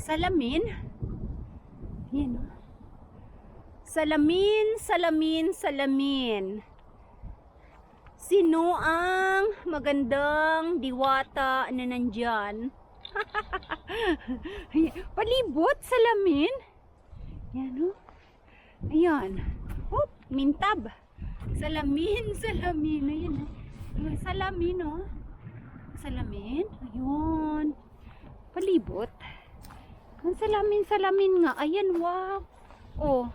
Salamin. Yan. Salamin, salamin, salamin. Sino ang magandang diwata na nandyan? Palibot, salamin. Yan o. Ayan. Oh, mintab. Salamin, salamin. Ayan. Salamin o. Salamin. Ayun. Palibot. Ang salamin, salamin nga. Ayan, wow. Oh.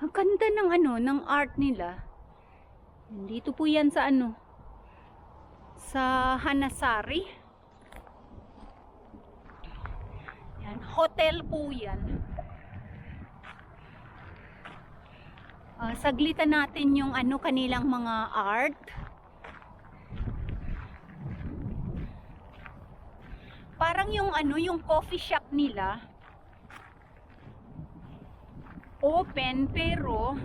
Ang ganda ng ng art nila. Dito po yan sa sa Hanasari. Yan, hotel po yan. Saglitan natin yung kanilang mga art. Parang yung yung coffee shop nila open pero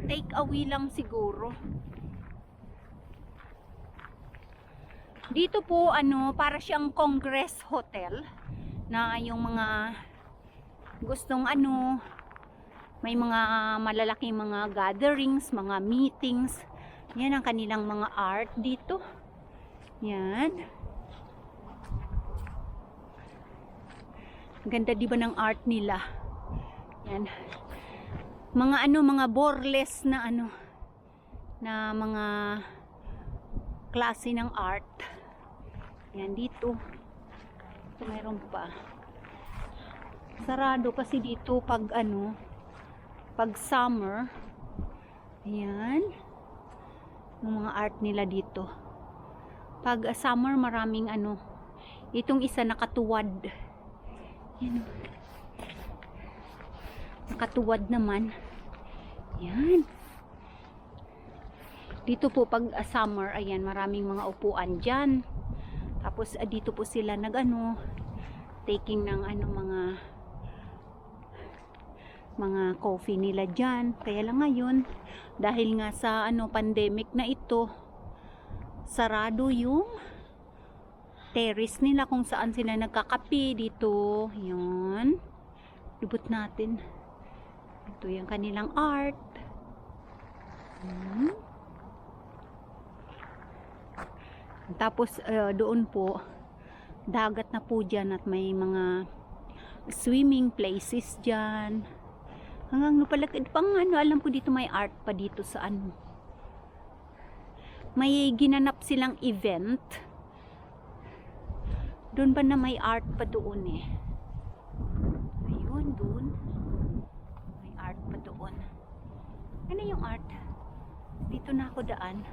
take away lang siguro. Dito po para siyang Congress Hotel na yung mga gustong may mga malalaking mga gatherings, mga meetings. Yan ang kanilang mga art dito. Yan. Ganda 'di ba ng art nila? Yan. Mga mga boreless na na mga klase ng art. Yan dito. Ito meron pa. Sarado kasi dito pag pag summer. Ayan. Yung mga art nila dito. Pag summer maraming itong isa nakatuwad. Yan. Nakatuwad naman. Yan. Dito po pag summer, ayan, maraming mga upuan dyan. Tapos dito po sila taking ng mga coffee nila dyan. Kaya lang ngayon, dahil nga sa pandemic na ito, sarado yung terrace nila kung saan sila nagkakape dito. Yan. Lubot natin. Ito yung kanilang art. Tapos doon po dagat na po dyan at may mga swimming places dyan. Hanggang nupalakad pang alam ko dito may art pa dito sa may ginanap silang event. Doon ba na may art pa doon Ayun, doon. May art pa doon. Ano yung art? Dito na ako daan.